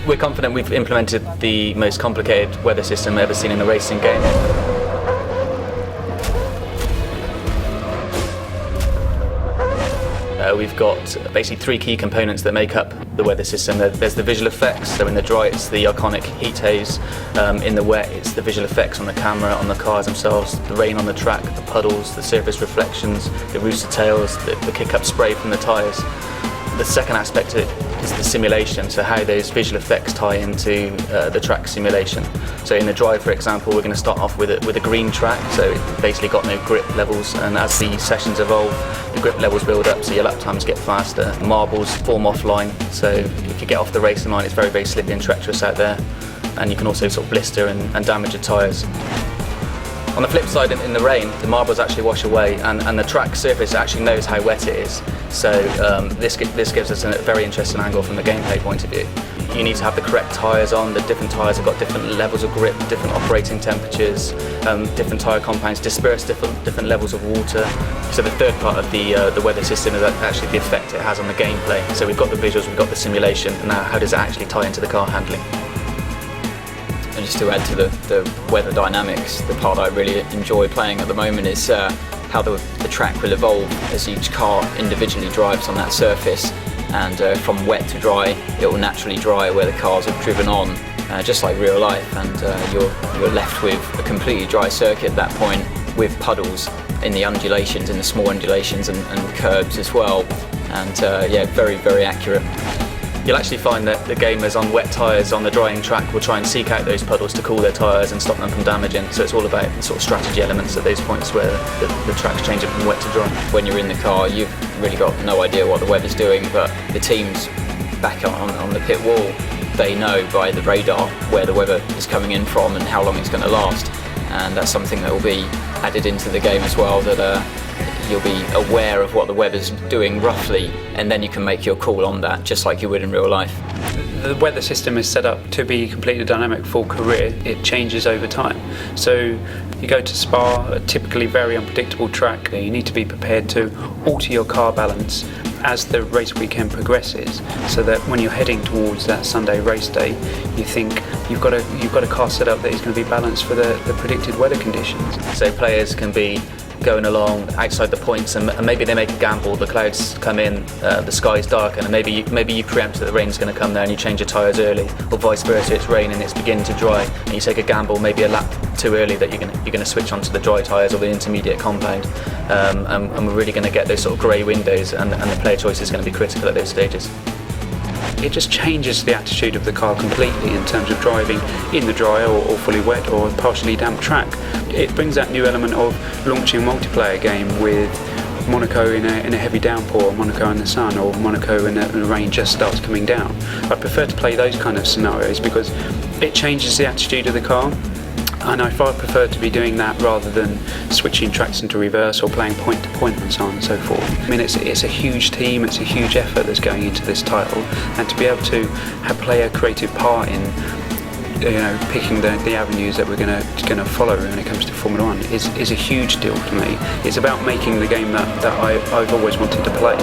We're confident we've implemented the most complicated weather system ever seen in a racing game. We've got basically three key components that make up the weather system. There's the visual effects, so in the dry it's the iconic heat haze, in the wet it's the visual effects on the camera, on the cars themselves, the rain on the track, the puddles, the surface reflections, the rooster tails, the kick-up spray from the tyres. The second aspect to it is the simulation, so how those visual effects tie into the track simulation. So in the dry, for example, we're going to start off with a green track, so it basically got no grip levels, and as the sessions evolve, the grip levels build up, so your lap times get faster. Marbles form offline, so if you get off the racing line, it's very, very slippy and treacherous out there, and you can also sort of blister and damage your tyres. On the flip side, in the rain, the marbles actually wash away, and the track surface actually knows how wet it is. So this gives us a very interesting angle from the gameplay point of view. You need to have the correct tyres on. The different tyres have got different levels of grip, different operating temperatures, different tyre compounds, disperse different levels of water. So the third part of the weather system is actually the effect it has on the gameplay. So we've got the visuals, we've got the simulation, and now how does it actually tie into the car handling? And just to add to the weather dynamics, the part I really enjoy playing at the moment is how the track will evolve as each car individually drives on that surface, and from wet to dry it will naturally dry where the cars have driven on, just like real life, and you're left with a completely dry circuit at that point, with puddles in the undulations, in the small undulations and curbs as well, and yeah, very, very accurate. You'll actually find that the gamers on wet tyres on the drying track will try and seek out those puddles to cool their tyres and stop them from damaging. So it's all about the sort of strategy elements at those points where the track's changing from wet to dry. When you're in the car, you've really got no idea what the weather's doing, but the teams back on the pit wall, they know by the radar where the weather is coming in from and how long it's going to last. And that's something that will be added into the game as well, that you'll be aware of what the weather's doing roughly, and then you can make your call on that just like you would in real life. The weather system is set up to be completely dynamic for career. It changes over time. So you go to Spa, a typically very unpredictable track. You need to be prepared to alter your car balance as the race weekend progresses, so that when you're heading towards that Sunday race day, you think you've got a car set up that is going to be balanced for the predicted weather conditions. So players can be going along outside the points, and maybe they make a gamble, the clouds come in, the sky's darken, and maybe you preempt that the rain's going to come there and you change your tyres early, or vice versa, it's raining, it's beginning to dry, and you take a gamble maybe a lap too early that you're going to switch onto the dry tyres or the intermediate compound, and we're really going to get those sort of grey windows, and the player choice is going to be critical at those stages. It just changes the attitude of the car completely in terms of driving in the dry or fully wet or partially damp track. It brings that new element of launching a multiplayer game with Monaco in a heavy downpour, or Monaco in the sun, or Monaco when the rain just starts coming down. I prefer to play those kind of scenarios because it changes the attitude of the car. And I far prefer to be doing that rather than switching tracks into reverse or playing point to point and so on and so forth. I mean, it's a huge team, it's a huge effort that's going into this title, and to be able to play a creative part in picking the avenues that we're going to follow when it comes to Formula One is a huge deal for me. It's about making the game that I've always wanted to play.